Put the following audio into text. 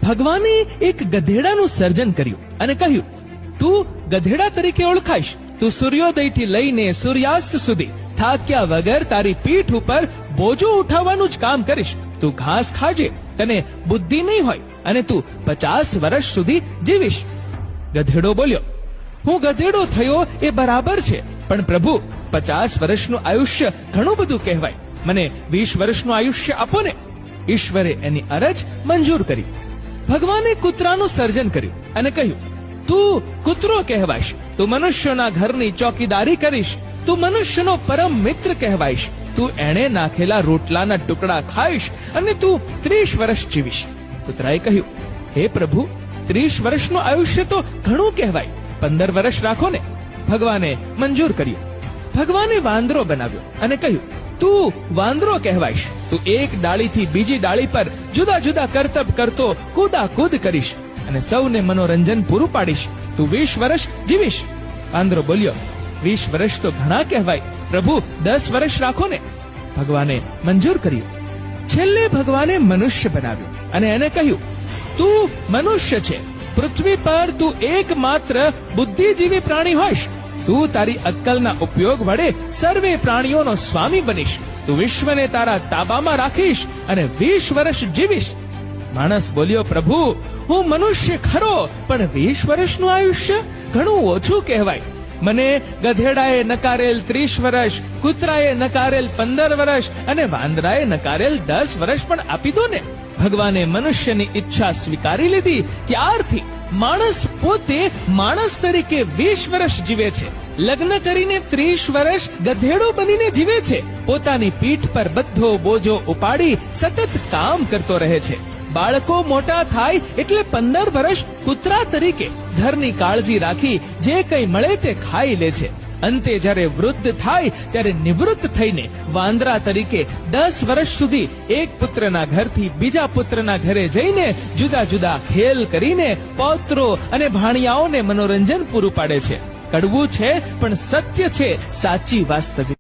ભગવાને એક ગધેડાનું સર્જન કર્યું અને કહ્યું, તું ગધેડા તરીકે ઓળખાઈશ. તું સૂર્યોદયથી લઈને સૂર્યાસ્ત સુધી થાક્યા વગર તારી પીઠ ઉપર બોજો ઉઠાવવાનું જ કામ કરીશ. તું ઘાસ ખાજે, તને બુદ્ધિ નહીં હોય અને તું 50 વર્ષ સુધી જીવીશ. ગધેડો બોલ્યો, હું ગધેડો થયો એ બરાબર છે, પણ પ્રભુ 50 વર્ષનું આયુષ્ય ઘણું બધું કહેવાય. મને 20 વર્ષનું આયુષ્ય આપો ને. ઈશ્વરે એની અરજ મંજૂર કરી. ભગવાને કૂતરાનું સર્જન કર્યું અને કહ્યું, તું કૂતરો કહેવાઈશ. તું મનુષ્યોના ઘરની ચોકીદારી કરીશ. તું મનુષ્યનો પરમ મિત્ર કહેવાઈશ. તું એણે નાખેલા રોટલાના ટુકડા ખાઈશ અને તું 30 વર્ષ જીવીશ. કૂતરાએ કહ્યું, હે પ્રભુ, 30 વર્ષનું આયુષ્ય તો ઘણું કહેવાય. 15 વર્ષ રાખો ને. ભગવાને મંજૂર કર્યું. ભગવાને વાંદરો બનાવ્યો અને કહ્યું, તું વાંદરો કહેવાઈશ. તું એક ડાળીથી બીજી ડાળી પર જુદા જુદા કરતબ કરતો કૂદાકૂદ કરીશ અને સૌને મનોરંજન પૂરું પાડીશ. તું 20 વર્ષ જીવીશ. વાંદરો બોલ્યો, 20 વર્ષ તો ઘણા કહેવાય. પ્રભુ, 10 વર્ષ રાખો ને. ભગવાને મંજૂર કર્યું. છેલ્લે ભગવાને મનુષ્ય બનાવ્યો અને એને કહ્યું, તું મનુષ્ય છે. પૃથ્વી પર તું એકમાત્ર બુદ્ધિજીવી પ્રાણી હોઈશ. તું તારી અક્કલના ઉપયોગ વડે સર્વે પ્રાણીઓનો સ્વામી બનીશ. તું વિશ્વને તારા તાબામાં રાખીશ અને 20 વર્ષ જીવીશ. માણસ બોલ્યો, પ્રભુ, હું મનુષ્ય ખરો, પણ 20 વર્ષનું આયુષ્ય ઘણું ઓછું કહેવાય. મને ગધેડાએ નકારેલ 30 વર્ષ, કૂતરાએ નકારેલ 15 વર્ષ અને વાંદરાએ નકારેલ 10 વર્ષ પણ આપી દો ને. ભગવાને મનુષ્યની ઈચ્છા સ્વીકારી લીધી. ત્યારથી માણસ પોતે માણસ તરીકે 20 વર્ષ જીવે છે. લગ્ન કરીને 30 વર્ષ ગધેડો બનીને જીવે છે. પોતાની પીઠ પર બધો બોજો ઉપાડી સતત કામ કરતો રહે છે. બાળકો મોટા થાય એટલે 15 વર્ષ કૂતરા તરીકે ઘરની કાળજી રાખી જે કંઈ મળે તે ખાઈ લે છે. અંતે જ્યારે વૃદ્ધ થાય ત્યારે નિવૃત્ત થઈને વાંદરા તરીકે 10 વર્ષ સુધી એક પુત્રના ઘરથી બીજા પુત્રના ઘરે જઈને જુદા જુદા ખેલ કરીને પૌત્રો અને ભાણિયાઓને મનોરંજન પૂરું પાડે છે. કડવું છે પણ સત્ય છે, સાચી વાસ્તવિક.